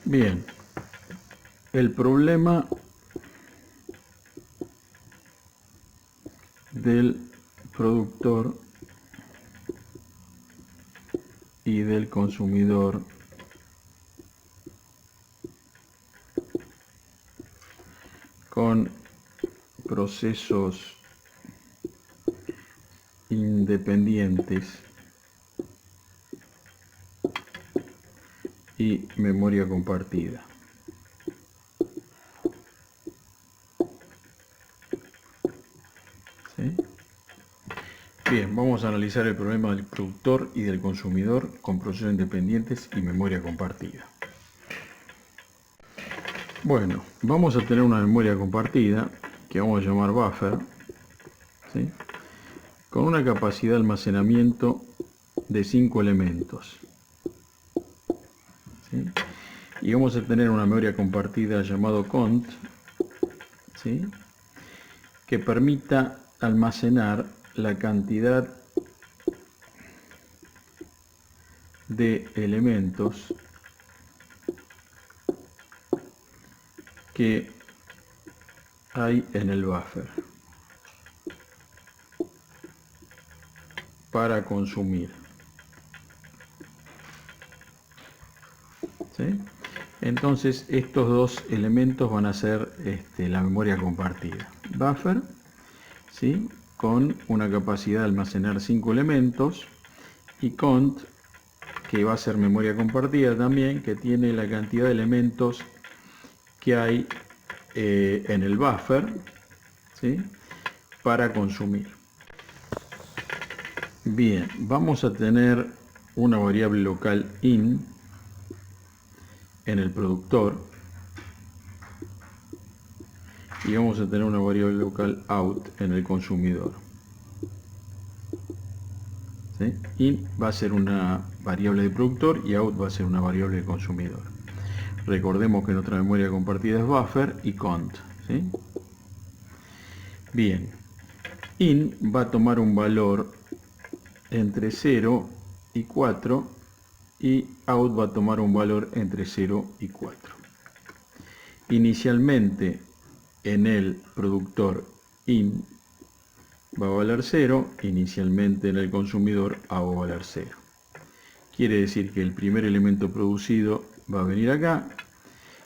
Bien, el problema del productor y del consumidor con procesos independientes y memoria compartida. ¿Sí? Bien, vamos a analizar el problema del productor y del consumidor con procesos independientes y memoria compartida. Bueno, vamos a tener una memoria compartida que vamos a llamar buffer, ¿sí? Con una capacidad de almacenamiento de 5 elementos. ¿Sí? Y vamos a tener una memoria compartida llamado cont, ¿sí? Que permita almacenar la cantidad de elementos que hay en el buffer para consumir. ¿Sí? Entonces estos dos elementos van a ser la memoria compartida. Buffer, ¿sí? Con una capacidad de almacenar 5 elementos, y cont, que va a ser memoria compartida también, que tiene la cantidad de elementos que hay en el buffer, ¿sí? Para consumir. Bien, vamos a tener una variable local in en el productor y vamos a tener una variable local out en el consumidor. ¿Sí? In va a ser una variable de productor y out va a ser una variable de consumidor. Recordemos que nuestra memoria compartida es buffer y cont. ¿Sí? Bien, in va a tomar un valor entre 0 y 4 y out va a tomar un valor entre 0 y 4. Inicialmente en el productor in va a valer 0, inicialmente en el consumidor a va a valer 0. Quiere decir que el primer elemento producido va a venir acá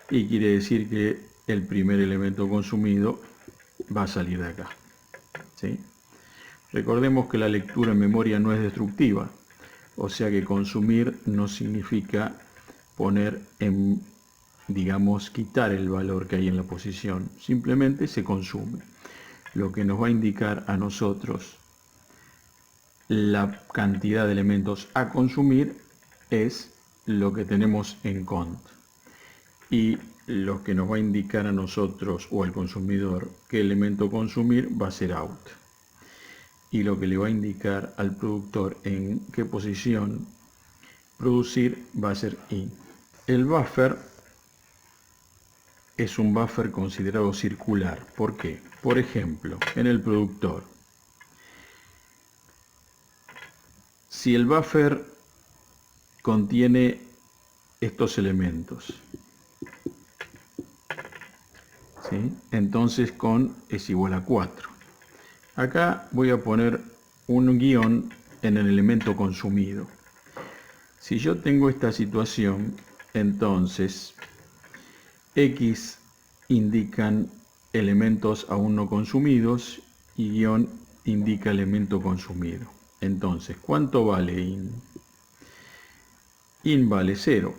y quiere decir que el primer elemento consumido va a salir de acá. ¿Sí? Recordemos que la lectura en memoria no es destructiva, o sea que consumir no significa poner en, digamos, quitar el valor que hay en la posición, simplemente se consume. Lo que nos va a indicar a nosotros la cantidad de elementos a consumir es lo que tenemos en cont. Y lo que nos va a indicar a nosotros o al consumidor qué elemento consumir va a ser out. Y lo que le va a indicar al productor en qué posición producir va a ser in. El buffer es un buffer considerado circular. ¿Por qué? Por ejemplo, en el productor, si el buffer contiene estos elementos, ¿sí? Entonces con es igual a 4. Acá voy a poner un guión en el elemento consumido. Si yo tengo esta situación, entonces X indican elementos aún no consumidos y guión indica elemento consumido. Entonces, ¿cuánto vale in? In vale 0.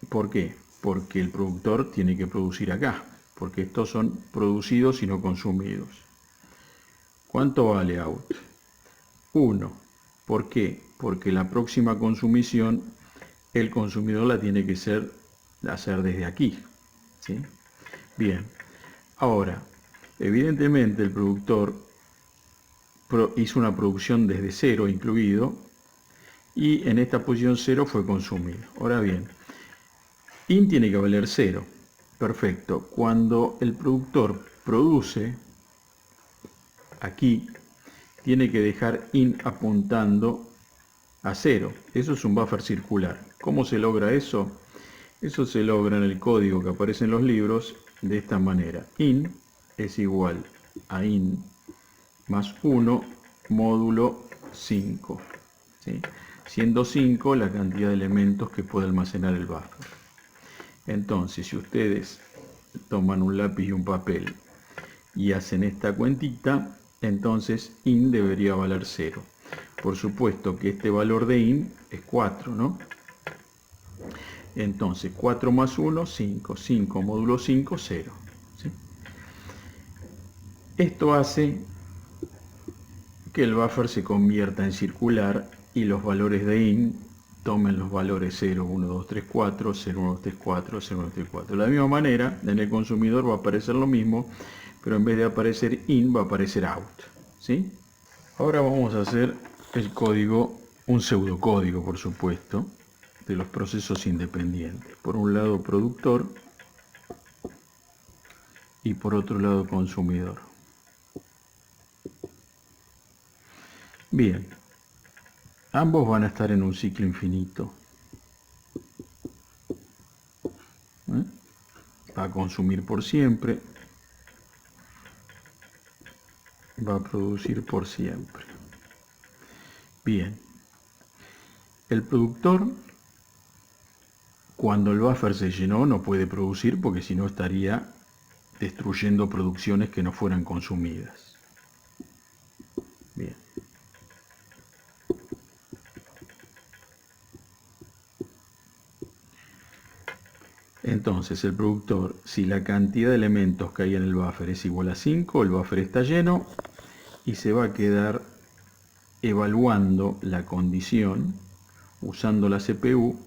¿Por qué? Porque el productor tiene que producir acá, porque estos son producidos y no consumidos. ¿Cuánto vale out? 1. ¿Por qué? Porque la próxima consumición el consumidor la tiene que hacer desde aquí. ¿Sí? Bien. Ahora, evidentemente el productor hizo una producción desde 0 incluido y en esta posición 0 fue consumido. Ahora bien, in tiene que valer 0. Perfecto. Cuando el productor produce, aquí tiene que dejar in apuntando a 0. Eso es un buffer circular. ¿Cómo se logra eso? Eso se logra en el código que aparece en los libros de esta manera. In es igual a in más 1 módulo 5, ¿sí? Siendo 5 la cantidad de elementos que puede almacenar el buffer. Entonces, si ustedes toman un lápiz y un papel y hacen esta cuentita, entonces in debería valer 0. Por supuesto que este valor de in es 4, ¿no? Entonces 4 más 1, 5. 5 módulo 5, 0. ¿Sí? Esto hace que el buffer se convierta en circular y los valores de in tomen los valores 0, 1, 2, 3, 4, 0, 1, 2, 3, 4, 0, 1, 2, 3, 4. De la misma manera, en el consumidor va a aparecer lo mismo, pero en vez de aparecer in, va a aparecer out. ¿Sí? Ahora vamos a hacer el código, un pseudocódigo, por supuesto, de los procesos independientes. Por un lado productor y por otro lado consumidor. Bien, ambos van a estar en un ciclo infinito. Va a consumir por siempre, va a producir por siempre. Bien, el productor, cuando el buffer se llenó, no puede producir porque si no estaría destruyendo producciones que no fueran consumidas. Bien. Entonces el productor, si la cantidad de elementos que hay en el buffer es igual a 5, el buffer está lleno y se va a quedar evaluando la condición usando la CPU,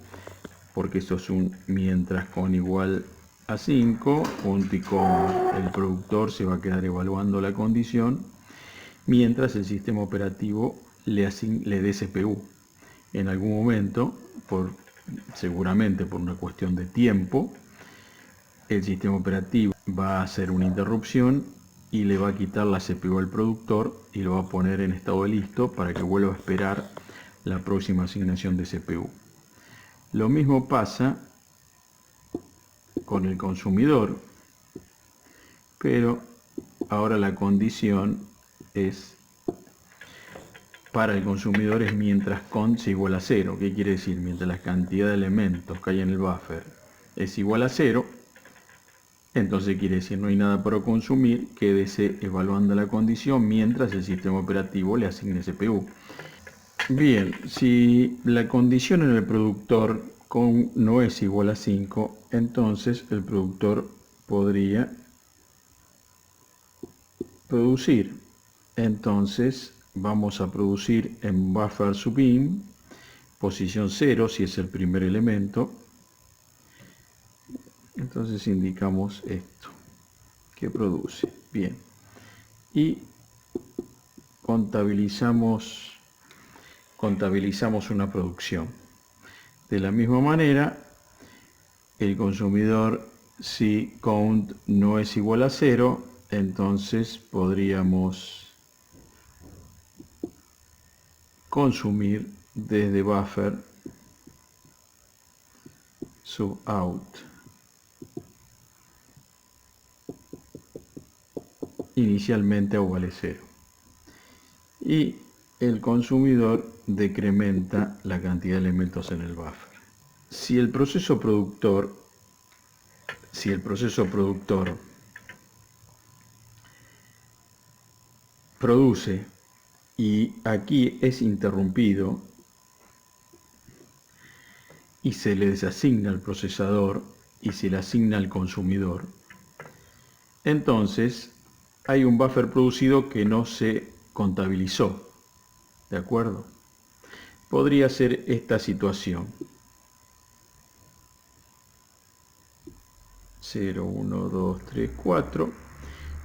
porque eso es un mientras con igual a 5, punto y coma. El productor se va a quedar evaluando la condición mientras el sistema operativo le dé CPU. En algún momento, seguramente por una cuestión de tiempo, el sistema operativo va a hacer una interrupción y le va a quitar la CPU al productor y lo va a poner en estado de listo para que vuelva a esperar la próxima asignación de CPU. Lo mismo pasa con el consumidor, pero ahora la condición es para el consumidor es mientras cont es igual a 0. ¿Qué quiere decir? Mientras la cantidad de elementos que hay en el buffer es igual a 0, entonces quiere decir no hay nada para consumir, quédese evaluando la condición mientras el sistema operativo le asigne CPU. Bien, si la condición en el productor no es igual a 5, entonces el productor podría producir. Entonces vamos a producir en buffer subin, posición 0 si es el primer elemento. Entonces indicamos esto, que produce. Bien. Y contabilizamos una producción. De la misma manera, el consumidor, si count no es igual a 0, entonces podríamos consumir desde buffer sub out. Inicialmente vale 0. Y el consumidor decrementa la cantidad de elementos en el buffer. Si el proceso productor produce y aquí es interrumpido y se le desasigna al procesador y se le asigna al consumidor, entonces hay un buffer producido que no se contabilizó. ¿De acuerdo? Podría ser esta situación. 0, 1, 2, 3, 4.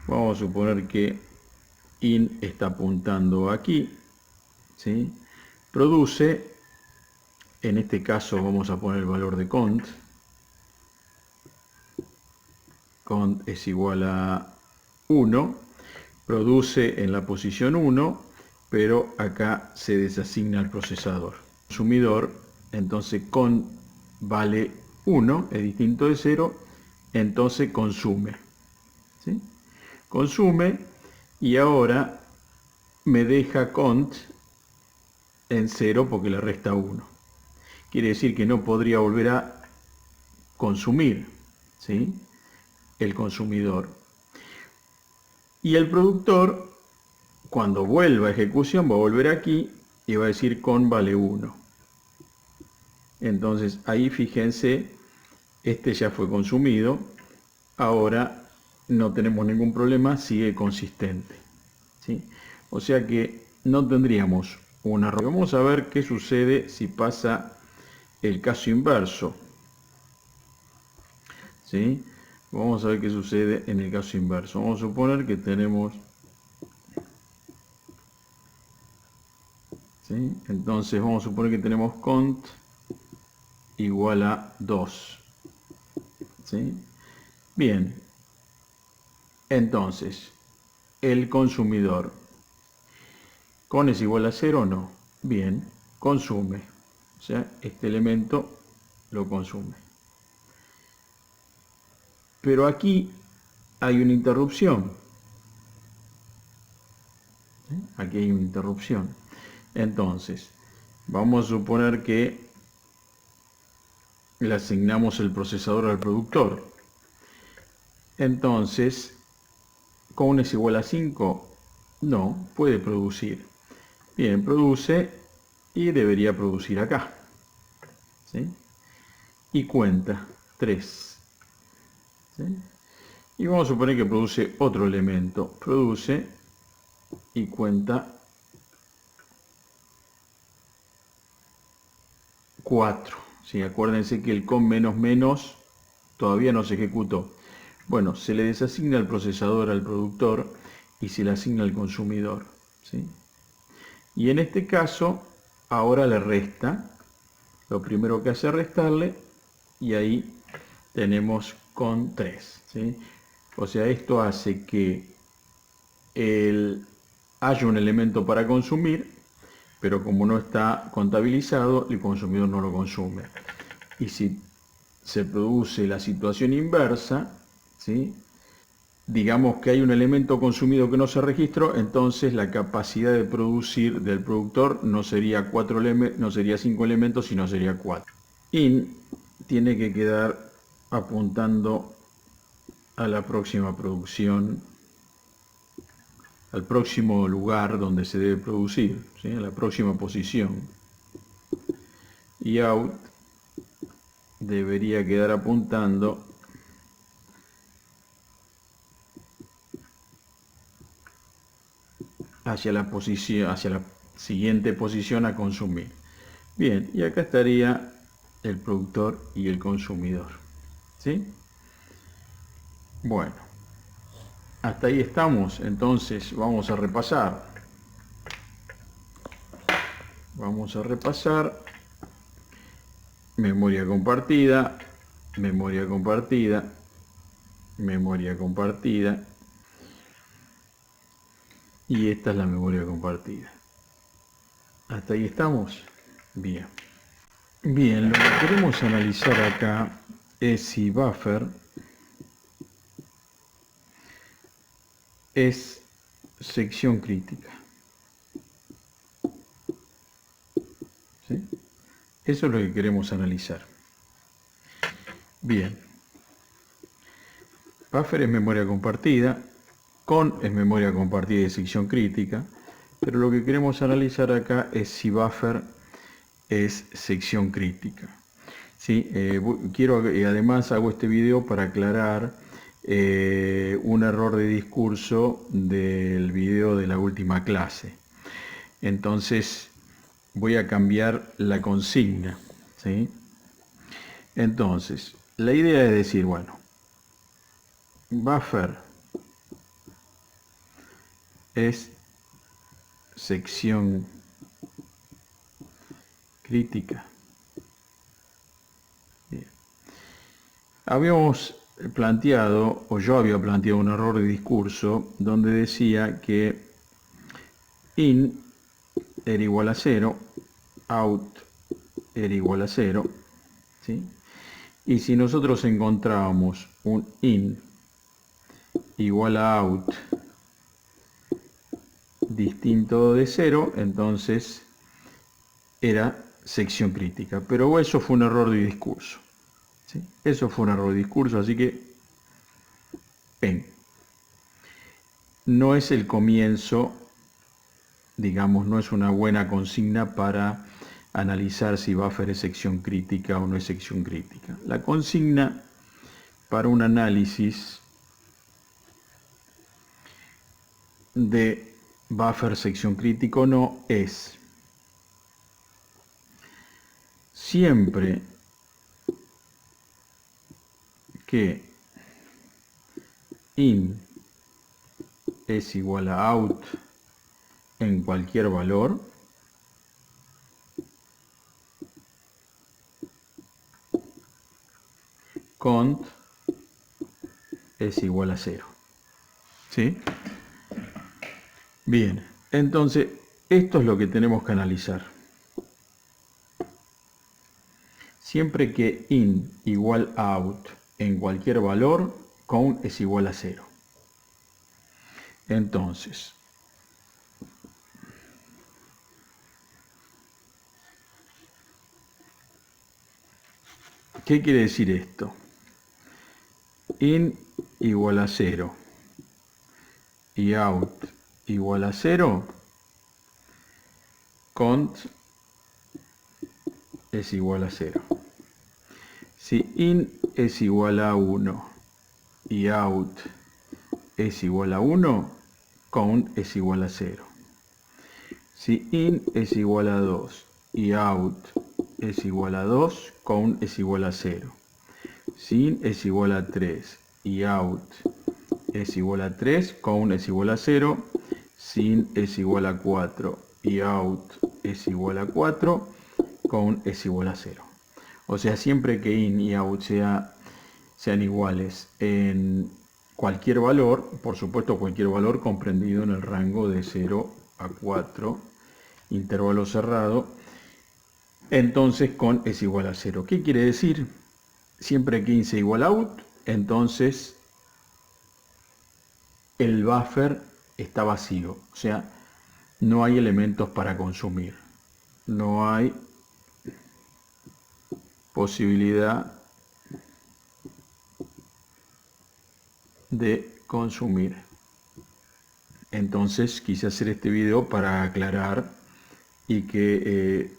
Vamos a suponer que in está apuntando aquí, ¿sí? Produce, en este caso vamos a poner el valor de cont. Cont es igual a 1. Produce en la posición 1, pero acá se desasigna al procesador. Consumidor, entonces cont vale 1 es distinto de 0, entonces consume. ¿Sí? Consume y ahora me deja cont en 0 porque le resta 1. Quiere decir que no podría volver a consumir, ¿sí? El consumidor. Y el productor, cuando vuelva a ejecución, va a volver aquí y va a decir con vale 1. Entonces ahí fíjense, este ya fue consumido, ahora no tenemos ningún problema, sigue consistente. ¿Sí? O sea que no tendríamos un error. Vamos a ver qué sucede si pasa el caso inverso. ¿Sí? Vamos a ver qué sucede en el caso inverso. Vamos a suponer que tenemos... ¿sí? Entonces vamos a suponer que tenemos cont igual a 2. ¿Sí? Bien. Entonces, el consumidor. ¿Con es igual a 0 o no? Bien. Consume. O sea, este elemento lo consume. Pero aquí hay una interrupción. ¿Sí? Aquí hay una interrupción. Entonces, vamos a suponer que le asignamos el procesador al productor. Entonces, ¿con es igual a 5? No, puede producir. Bien, produce y debería producir acá. ¿Sí? Y cuenta 3. ¿Sí? Y vamos a suponer que produce otro elemento. Produce y cuenta 4. ¿Sí? Acuérdense que el con menos menos todavía no se ejecutó. Bueno, se le desasigna el procesador al productor y se le asigna al consumidor. ¿Sí? Y en este caso, ahora le resta. Lo primero que hace es restarle y ahí tenemos con 3. ¿Sí? O sea, esto hace que haya un elemento para consumir, pero como no está contabilizado, el consumidor no lo consume. Y si se produce la situación inversa, ¿sí? Digamos que hay un elemento consumido que no se registró, entonces la capacidad de producir del productor no sería 5 elementos, sino sería 4. In tiene que quedar apuntando a la próxima producción, al próximo lugar donde se debe producir, ¿sí? A la próxima posición. Y out debería quedar apuntando hacia la posición, hacia la siguiente posición a consumir. Bien, y acá estaría el productor y el consumidor. ¿Sí? Bueno, hasta ahí estamos. Entonces vamos a repasar. Vamos a repasar. Memoria compartida, memoria compartida, memoria compartida. Y esta es la memoria compartida. ¿Hasta ahí estamos? Bien. Bien, lo que queremos analizar acá es si buffer es sección crítica. ¿Sí? Eso es lo que queremos analizar. Bien. Buffer es memoria compartida, con es memoria compartida de sección crítica, pero lo que queremos analizar acá es si buffer es sección crítica. ¿Sí? Además hago este video para aclarar un error de discurso del video de la última clase. Entonces voy a cambiar la consigna. ¿Sí? Entonces, la idea es decir, bueno, buffer es sección crítica. Bien. Habíamos planteado, o yo había planteado un error de discurso donde decía que in era igual a 0, out era igual a 0, ¿sí? Y si nosotros encontramos un in igual a out distinto de 0, entonces era sección crítica. Pero eso fue un error de discurso. ¿Sí? Eso fue un error de discurso, así que ven, no es el comienzo, digamos, no es una buena consigna para analizar si buffer es sección crítica o no es sección crítica. La consigna para un análisis de buffer sección crítica o no es siempre que in es igual a out en cualquier valor, cont es igual a 0. ¿Sí? Bien, entonces esto es lo que tenemos que analizar. Siempre que in igual a out en cualquier valor, count es igual a 0. Entonces, ¿qué quiere decir esto? In igual a 0 y out igual a 0, cont es igual a 0. Si in es igual a 1 y out es igual a 1, count es igual a 0. Si in es igual a 2 y out es igual a 2, count es igual a 0. Si in es igual a 3 y out es igual a 3, count es igual a 0. Si in es igual a 4 y out es igual a 4, count es igual a 0. O sea, siempre que in y out sean iguales en cualquier valor, por supuesto cualquier valor comprendido en el rango de 0 a 4, intervalo cerrado, entonces con es igual a 0. ¿Qué quiere decir? Siempre que in sea igual a out, entonces el buffer está vacío, o sea, no hay elementos para consumir, no hay posibilidad de consumir. Entonces quise hacer este video para aclarar y que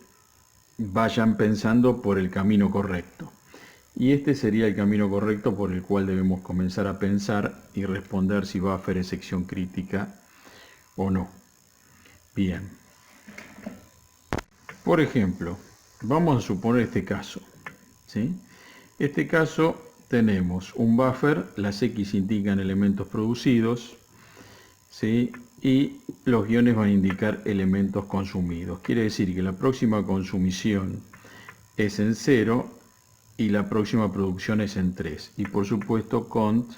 vayan pensando por el camino correcto. Y este sería el camino correcto por el cual debemos comenzar a pensar y responder si buffer es sección crítica o no. Bien. Por ejemplo, vamos a suponer este caso. ¿Sí? Este caso tenemos un buffer, las X indican elementos producidos, ¿sí? Y los guiones van a indicar elementos consumidos. Quiere decir que la próxima consumición es en 0 y la próxima producción es en 3. Y por supuesto cont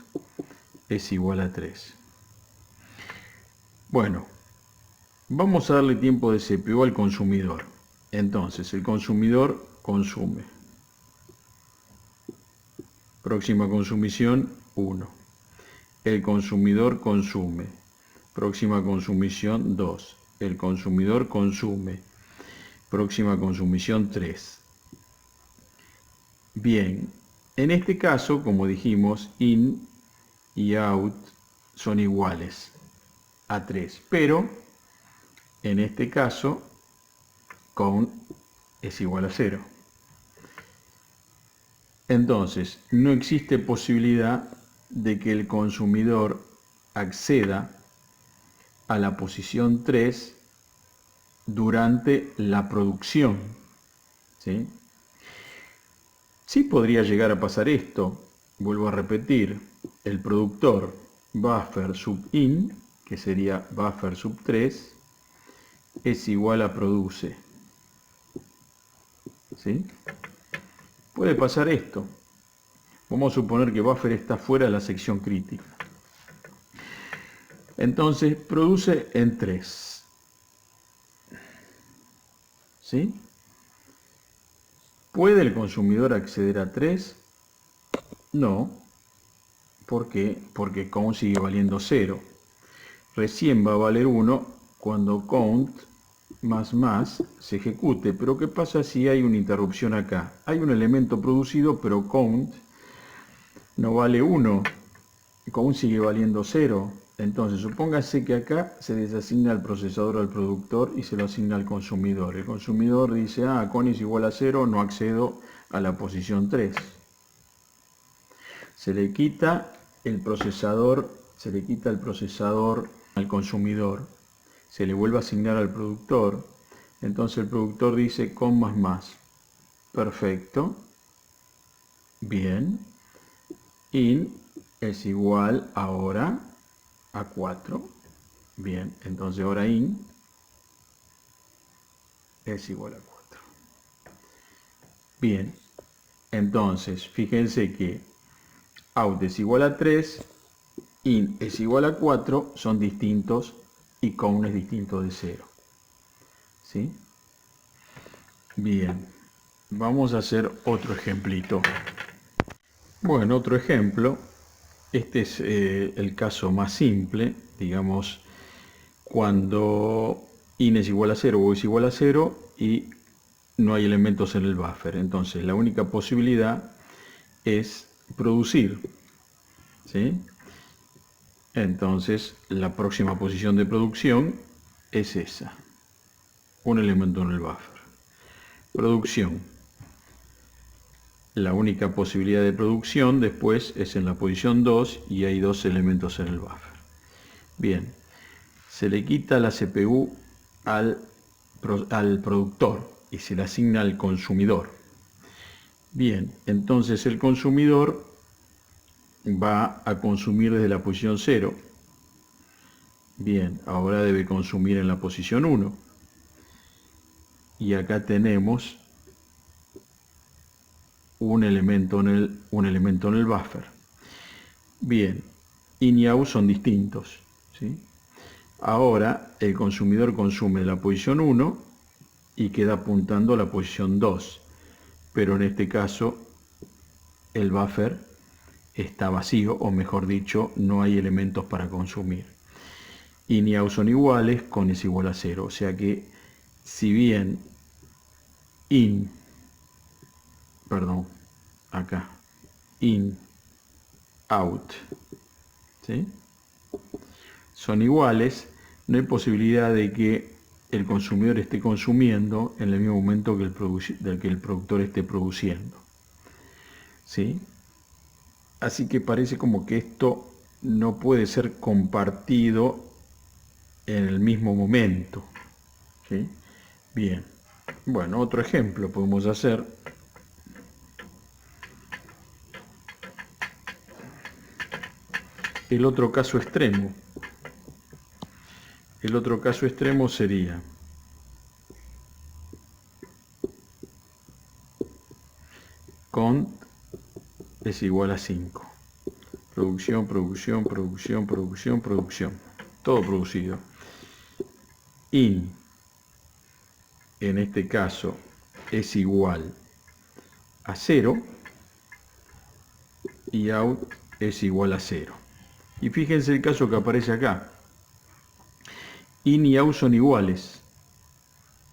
es igual a 3. Bueno, vamos a darle tiempo de CPU al consumidor. Entonces, el consumidor consume. Próxima consumición, 1. El consumidor consume. Próxima consumición, 2. El consumidor consume. Próxima consumición, 3. Bien, en este caso, como dijimos, in y out son iguales a 3, pero en este caso, count es igual a 0. Entonces, no existe posibilidad de que el consumidor acceda a la posición 3 durante la producción. ¿Sí? Sí podría llegar a pasar esto, vuelvo a repetir, el productor buffer sub in, que sería buffer sub 3, es igual a produce. ¿Sí? Puede pasar esto. Vamos a suponer que buffer está fuera de la sección crítica. Entonces produce en 3. ¿Sí? ¿Puede el consumidor acceder a 3? No. ¿Por qué? Porque count sigue valiendo 0. Recién va a valer 1 cuando count más se ejecute. Pero ¿qué pasa si hay una interrupción acá? Hay un elemento producido, pero count no vale 1. Count sigue valiendo 0. Entonces, supóngase que acá se desasigna al procesador al productor y se lo asigna al consumidor. El consumidor dice, count es igual a 0, no accedo a la posición 3. Se le quita el procesador al consumidor, se le vuelve a asignar al productor, entonces el productor dice con más. Perfecto. Bien. In es igual ahora a 4. Bien, entonces ahora in es igual a 4. Bien, entonces fíjense que out es igual a 3, in es igual a 4, son distintos y count es distinto de 0. ¿Sí? Bien, vamos a hacer otro ejemplito. Bueno, otro ejemplo. Este es el caso más simple, digamos, cuando in es igual a 0 o es igual a 0 y no hay elementos en el buffer. Entonces, la única posibilidad es producir. ¿Sí? Entonces, la próxima posición de producción es esa. Un elemento en el buffer. Producción. La única posibilidad de producción después es en la posición 2 y hay 2 elementos en el buffer. Bien, se le quita la CPU al productor y se le asigna al consumidor. Bien, entonces el consumidor va a consumir desde la posición 0. Bien, ahora debe consumir en la posición 1. Y acá tenemos un elemento en el buffer. Bien, in y out son distintos. ¿Sí? Ahora el consumidor consume la posición 1 y queda apuntando a la posición 2. Pero en este caso el buffer está vacío, o mejor dicho, no hay elementos para consumir. In y out son iguales, con es igual a 0. O sea que si bien in, out, ¿sí? Son iguales, no hay posibilidad de que el consumidor esté consumiendo en el mismo momento que el productor esté produciendo. ¿Sí? Así que parece como que esto no puede ser compartido en el mismo momento. ¿Sí? Bien. Bueno, otro ejemplo podemos hacer. El otro caso extremo. El otro caso extremo sería count es igual a 5. Producción, producción, producción, producción, producción. Todo producido. In, en este caso, es igual a 0 y out es igual a 0. Y fíjense el caso que aparece acá. In y out son iguales.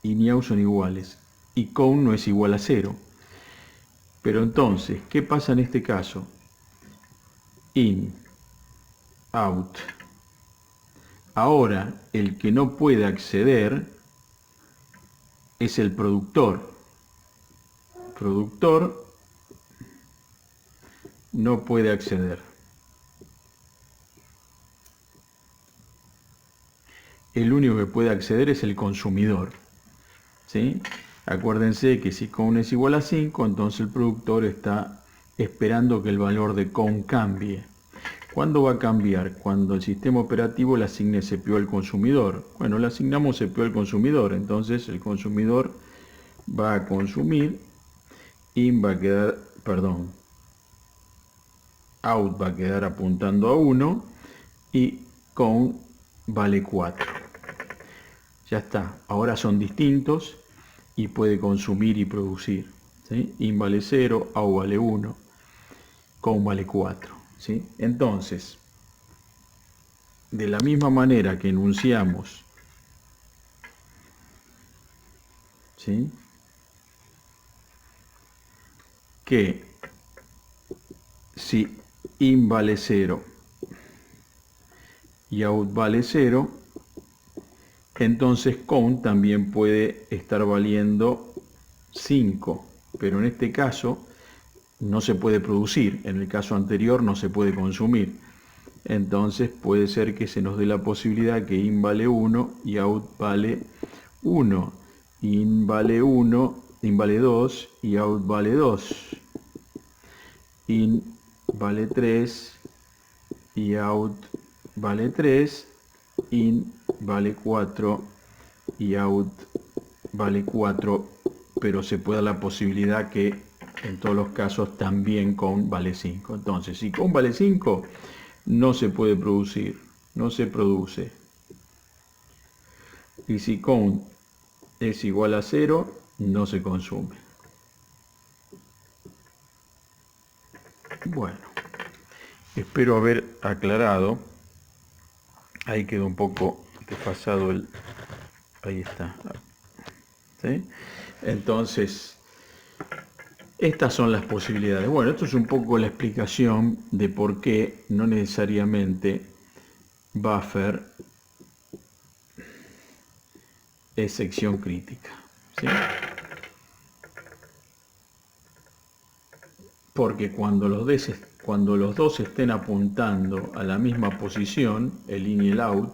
In y out son iguales. Y count no es igual a 0. Pero entonces, ¿qué pasa en este caso? In, out. Ahora, el que no puede acceder es el productor. Productor no puede acceder. El único que puede acceder es el consumidor. ¿Sí? Acuérdense que si count es igual a 5, entonces el productor está esperando que el valor de count cambie. ¿Cuándo va a cambiar? Cuando el sistema operativo le asigne CPU al consumidor. Bueno, le asignamos CPU al consumidor, entonces el consumidor va a consumir, out va a quedar apuntando a 1 y count vale 4. Ya está, ahora son distintos y puede consumir y producir. ¿Sí? In vale 0, out vale 1. count vale 4. ¿Sí? Entonces, de la misma manera que enunciamos, ¿sí?, que si in vale 0 y out vale 0, entonces count también puede estar valiendo 5, pero en este caso no se puede producir, en el caso anterior no se puede consumir. Entonces puede ser que se nos dé la posibilidad que in vale 1 y out vale 1. In vale 1, in vale 2 y out vale 2. In vale 3 y out vale 3. In vale 4 y out vale 4, pero se puede dar la posibilidad que en todos los casos también count vale 5. Entonces, si count vale 5, no se puede producir, no se produce. Y si count es igual a 0, no se consume. Bueno, espero haber aclarado. Ahí quedó un poco desfasado el... Ahí está. ¿Sí? Entonces, estas son las posibilidades. Bueno, esto es un poco la explicación de por qué no necesariamente buffer es sección crítica. ¿Sí? Porque cuando los dos estén apuntando a la misma posición, el in y el out,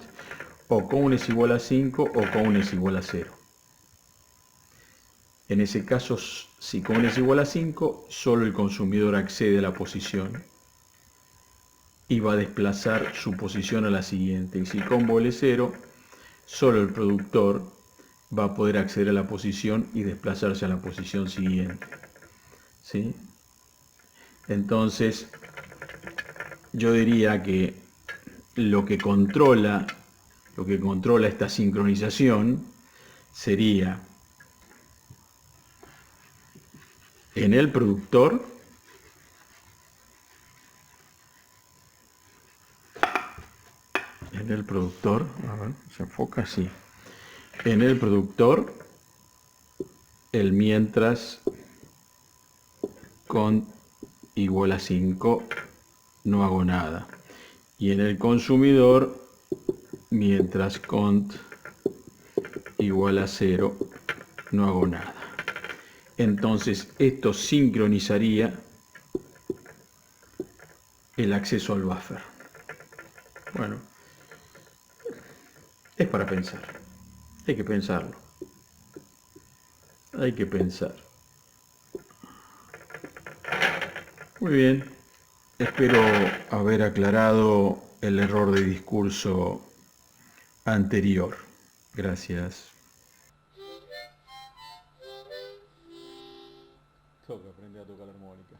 o count es igual a 5 o count es igual a 0. En ese caso, si count es igual a 5, solo el consumidor accede a la posición y va a desplazar su posición a la siguiente. Y si count vale 0, solo el productor va a poder acceder a la posición y desplazarse a la posición siguiente. ¿Sí? Entonces, yo diría que lo que controla esta sincronización sería en el productor, a ver, se enfoca así, en el productor, el mientras con igual a 5 no hago nada, y en el consumidor, mientras cont igual a 0 no hago nada. Entonces esto sincronizaría el acceso al buffer. Bueno, es para pensar. Hay que pensarlo. Hay que pensar. Muy bien. Espero haber aclarado el error de discurso anterior. Gracias. Toca aprender a tocar la armónica.